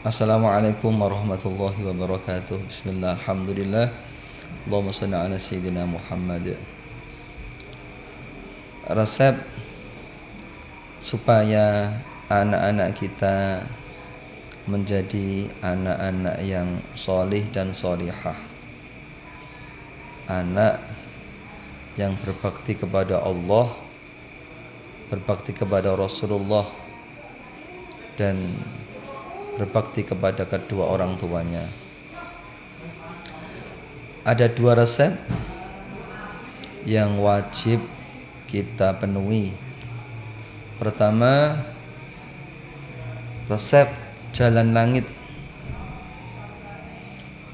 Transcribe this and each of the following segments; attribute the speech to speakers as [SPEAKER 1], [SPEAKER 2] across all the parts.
[SPEAKER 1] Assalamualaikum warahmatullahi wabarakatuh. Bismillah, alhamdulillah. Allahumma salli ala sayyidina Muhammad. Resep supaya anak-anak kita menjadi anak-anak yang solih dan solihah, anak yang berbakti kepada Allah, berbakti kepada Rasulullah, dan berbakti kepada kedua orang tuanya. Ada dua resep yang wajib kita penuhi. Pertama, resep jalan langit,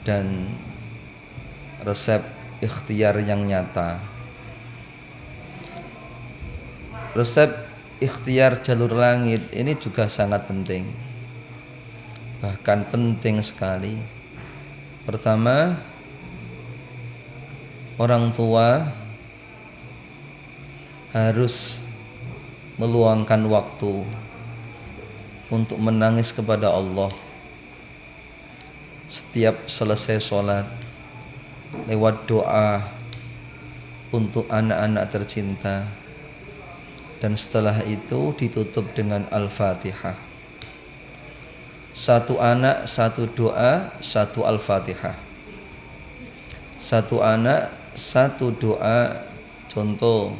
[SPEAKER 1] dan resep ikhtiar yang nyata. Resep ikhtiar jalur langit ini juga sangat penting, bahkan penting sekali. Pertama, orang tua harus meluangkan waktu untuk menangis kepada Allah setiap selesai sholat, lewat doa untuk anak-anak tercinta, dan setelah itu ditutup dengan Al-Fatihah. Satu anak, satu doa, satu Al-Fatihah. Satu anak, satu doa. Contoh,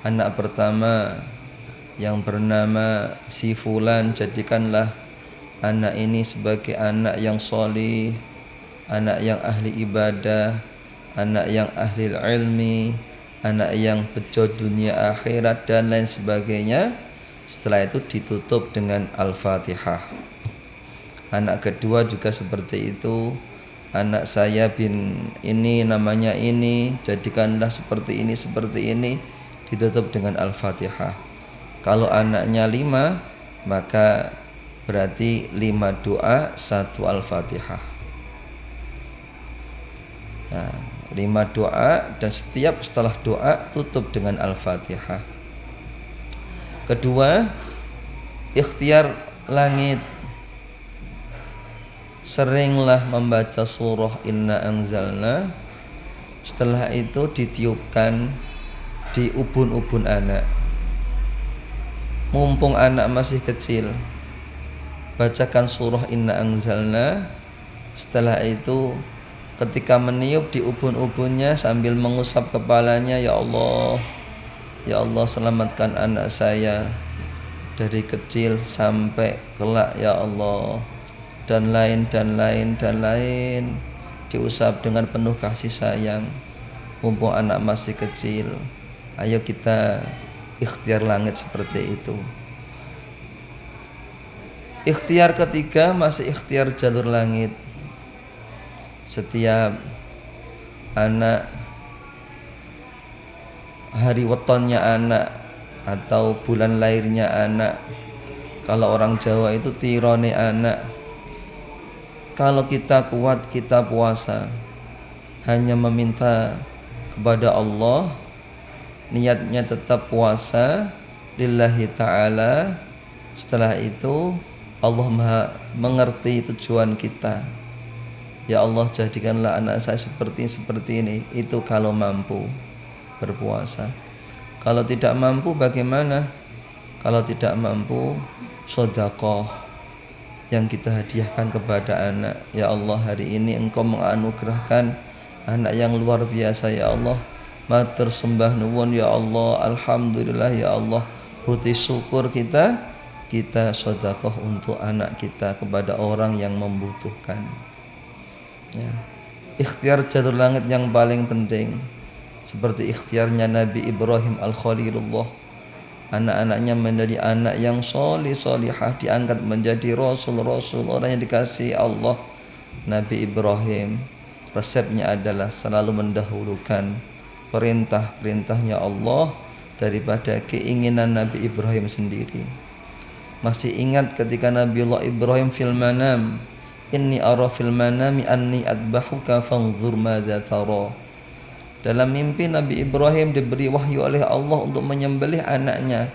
[SPEAKER 1] anak pertama yang bernama si Fulan, jadikanlah anak ini sebagai anak yang solih, anak yang ahli ibadah, anak yang ahli ilmi, anak yang bejo dunia akhirat, dan lain sebagainya. Setelah itu ditutup dengan Al-Fatihah. Anak kedua juga seperti itu. Anak saya bin ini, namanya ini, jadikanlah seperti ini, ditutup dengan Al-Fatihah. Kalau anaknya 5, maka berarti 5 doa, 1 Al-Fatihah. Nah, 5 doa, dan setiap setelah doa tutup dengan Al-Fatihah. Kedua, ikhtiar langit. Seringlah membaca surah Inna Anzalna. Setelah itu ditiupkan di ubun-ubun anak. Mumpung anak masih kecil, bacakan surah Inna Anzalna. Setelah itu ketika meniup di ubun-ubunnya sambil mengusap kepalanya, ya Allah selamatkan anak saya dari kecil sampai kelak ya Allah, dan lain, diusap dengan penuh kasih sayang. Mumpung anak masih kecil, ayo kita ikhtiar langit seperti itu. Ikhtiar ketiga masih ikhtiar jalur langit. Setiap anak, hari wetonnya anak atau bulan lahirnya anak, kalau orang Jawa itu tirone anak. Kalau kita kuat, kita puasa, hanya meminta kepada Allah, niatnya tetap puasa lillahi ta'ala. Setelah itu Allah Maha mengerti tujuan kita. Ya Allah, jadikanlah anak saya seperti ini. Itu kalau mampu berpuasa. Kalau tidak mampu bagaimana? Kalau tidak mampu, sedekah yang kita hadiahkan kepada anak. Ya Allah, hari ini Engkau menganugerahkan anak yang luar biasa ya Allah. Matur sembah nuwun ya Allah, alhamdulillah ya Allah. Bukti syukur kita sedekah untuk anak kita kepada orang yang membutuhkan. Ya. Ikhtiar jalur langit yang paling penting, seperti ikhtiarnya Nabi Ibrahim Al-Khalilullah. Anak-anaknya menjadi anak yang solihah, diangkat menjadi rasul, orang yang dikasihi Allah. Nabi Ibrahim, resepnya adalah selalu mendahulukan perintah-perintahnya Allah daripada keinginan Nabi Ibrahim sendiri. Masih ingat ketika Nabiullah Ibrahim fil manam, inni ara fil manami anni adbahuka fanzur madza tara. Dalam mimpi Nabi Ibrahim diberi wahyu oleh Allah untuk menyembelih anaknya.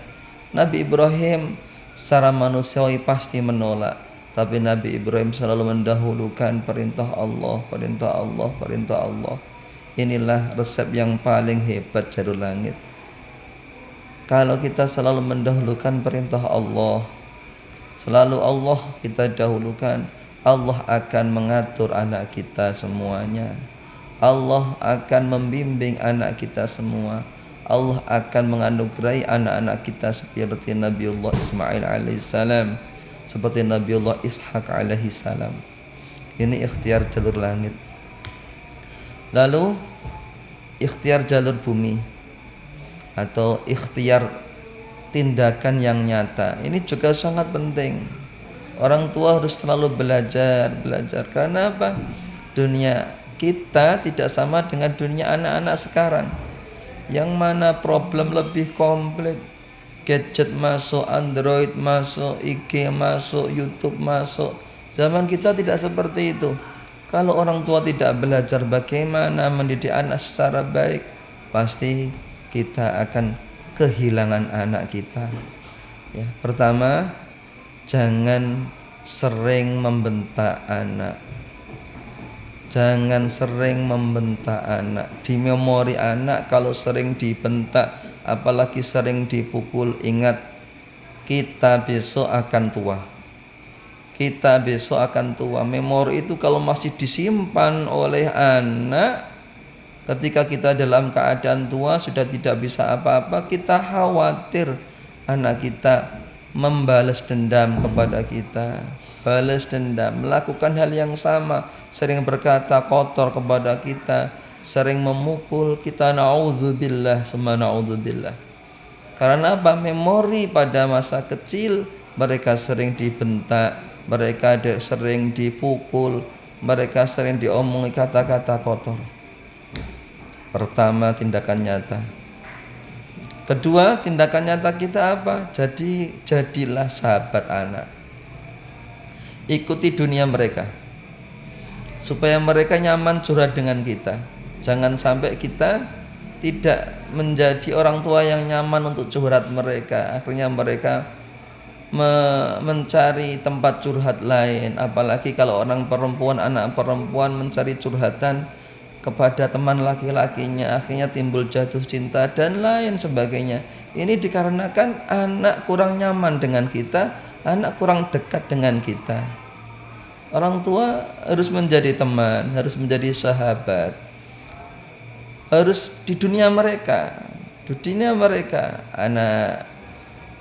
[SPEAKER 1] Nabi Ibrahim secara manusiawi pasti menolak, Tapi Nabi Ibrahim selalu mendahulukan perintah Allah, perintah Allah, perintah Allah. Inilah resep yang paling hebat Jalur Langit. Kalau kita selalu mendahulukan perintah Allah, selalu Allah kita dahulukan, Allah akan mengatur anak kita semuanya. Allah akan membimbing anak kita semua. Allah akan menganugerahi anak-anak kita seperti Nabiullah Ismail alaihissalam, seperti Nabiullah Ishak alaihissalam. Ini ikhtiar jalur langit. Lalu ikhtiar jalur bumi atau ikhtiar tindakan yang nyata. Ini juga sangat penting. Orang tua harus selalu belajar. Karena apa? Dunia kita tidak sama dengan dunia anak-anak sekarang. Yang mana problem lebih komplit. Gadget masuk, Android masuk, IG masuk, YouTube masuk. Zaman kita tidak seperti itu. Kalau orang tua tidak belajar bagaimana mendidik anak secara baik, pasti kita akan kehilangan anak kita. Ya, pertama, jangan sering membentak anak. Jangan sering membentak anak. Di memori anak kalau sering dibentak, apalagi sering dipukul, ingat kita besok akan tua. Kita besok akan tua. Memori itu kalau masih disimpan oleh anak, ketika kita dalam keadaan tua sudah tidak bisa apa-apa, kita khawatir anak kita membalas dendam kepada kita. Balas dendam, melakukan hal yang sama, sering berkata kotor kepada kita, sering memukul kita, na'udzubillah, semua na'udzubillah. Karena apa? Memori pada masa kecil mereka sering dibentak, mereka sering dipukul, mereka sering diomongi kata-kata kotor. Pertama, tindakan nyata. Kedua, tindakan nyata kita apa? Jadilah sahabat anak. Ikuti dunia mereka supaya mereka nyaman curhat dengan kita. Jangan sampai kita tidak menjadi orang tua yang nyaman untuk curhat mereka. Akhirnya mereka mencari tempat curhat lain. Apalagi kalau orang perempuan, anak perempuan mencari curhatan kepada teman laki-lakinya, akhirnya timbul jatuh cinta dan lain sebagainya. Ini dikarenakan anak kurang nyaman dengan kita, anak kurang dekat dengan kita. Orang tua harus menjadi teman, harus menjadi sahabat, harus di dunia mereka. Anak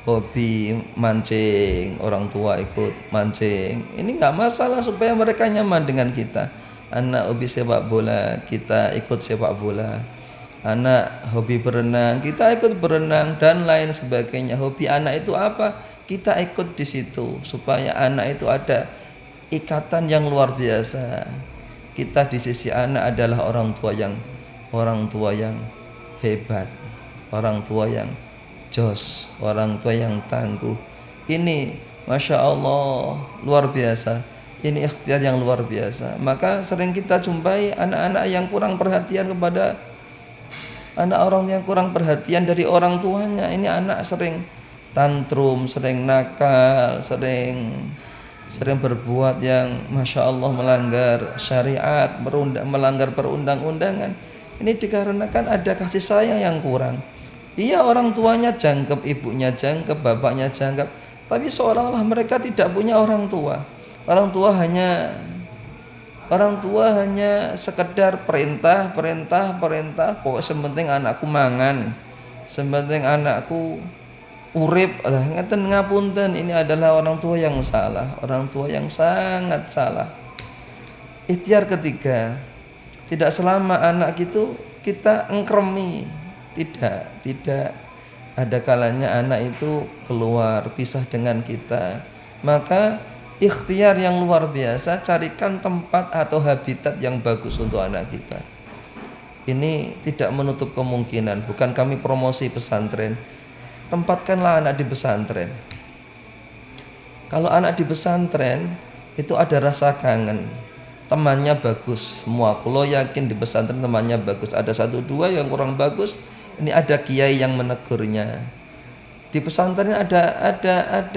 [SPEAKER 1] hobi mancing, orang tua ikut mancing, ini nggak masalah supaya mereka nyaman dengan kita. Anak hobi sepak bola, kita ikut sepak bola. Anak hobi berenang, kita ikut berenang dan lain sebagainya. Hobi anak itu apa? Kita ikut di situ supaya anak itu ada ikatan yang luar biasa. Kita di sisi anak adalah orang tua yang hebat, orang tua yang jos, orang tua yang tangguh. Ini Masya Allah luar biasa. Ini ikhtiar yang luar biasa. Maka sering kita jumpai anak-anak yang kurang perhatian kepada kurang perhatian dari orang tuanya. Ini anak sering tantrum, sering nakal, sering berbuat yang Masya Allah melanggar syariat, melanggar perundang-undangan. Ini dikarenakan ada kasih sayang yang kurang. Iya, orang tuanya jangkep, ibunya jangkep, bapaknya jangkep, tapi seolah-olah mereka tidak punya orang tua. Orang tua hanya sekedar perintah. Pokoknya sementing anakku mangan, sementing anakku urip. Ngeten ngapunten, ini adalah orang tua yang salah, orang tua yang sangat salah. Ikhtiar ketiga, tidak selama anak itu kita engkremi. Tidak ada kalanya anak itu keluar pisah dengan kita. Maka ikhtiar yang luar biasa, carikan tempat atau habitat yang bagus untuk anak kita. Ini tidak menutup kemungkinan, bukan kami promosi pesantren. Tempatkanlah anak di pesantren. Kalau anak di pesantren itu ada rasa kangen, temannya bagus semua. Kalau yakin di pesantren temannya bagus, ada 1-2 yang kurang bagus, ini ada kiai yang menegurnya. Di pesantren ada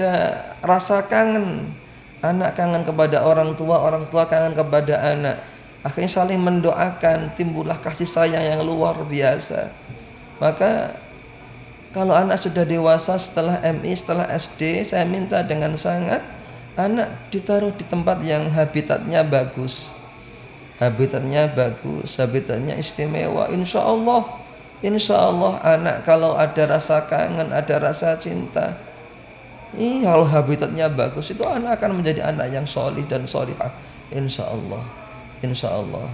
[SPEAKER 1] rasa kangen, Anak kangen kepada orang tua kangen kepada anak. Akhirnya saling mendoakan, timbullah kasih sayang yang luar biasa. Maka kalau anak sudah dewasa setelah MI, setelah SD, saya minta dengan sangat anak ditaruh di tempat yang habitatnya bagus. Habitatnya istimewa. Insya Allah anak kalau ada rasa kangen, ada rasa cinta, kalau habitatnya bagus itu anak akan menjadi anak yang solih dan solihah. Insya Allah.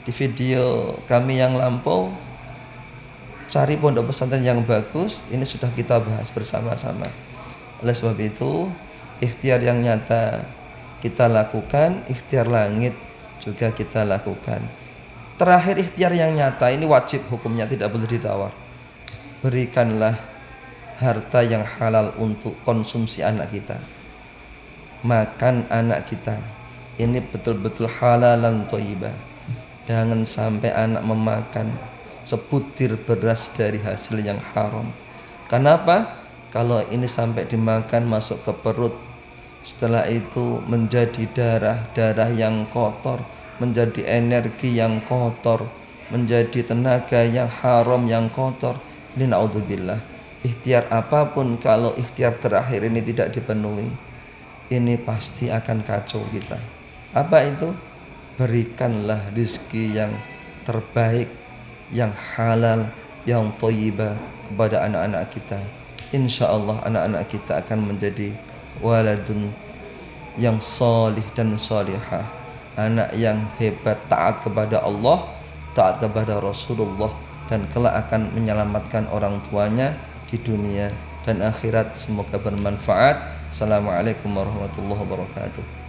[SPEAKER 1] Di video kami yang lampau, cari pondok pesantren yang bagus, ini sudah kita bahas bersama-sama. Oleh sebab itu, ikhtiar yang nyata kita lakukan, ikhtiar langit juga kita lakukan. Terakhir, ikhtiar yang nyata ini wajib hukumnya, tidak boleh ditawar. Berikanlah harta yang halal untuk konsumsi anak kita, makan anak kita, ini betul-betul halalan thayyibah. Jangan sampai anak memakan sebutir beras dari hasil yang haram. Kenapa? Kalau ini sampai dimakan masuk ke perut, setelah itu menjadi darah yang kotor, menjadi energi yang kotor, menjadi tenaga yang haram yang kotor. Ini naudzubillah. Ikhtiar apapun kalau ikhtiar terakhir ini tidak dipenuhi, ini pasti akan kacau kita. Apa itu? Berikanlah rizki yang terbaik, yang halal, yang thayyibah kepada anak-anak kita. Insya Allah anak-anak kita akan menjadi waladun yang salih dan salihah, anak yang hebat, taat kepada Allah, taat kepada Rasulullah, dan kelak akan menyelamatkan orang tuanya di dunia dan akhirat. Semoga bermanfaat. Assalamualaikum warahmatullahi wabarakatuh.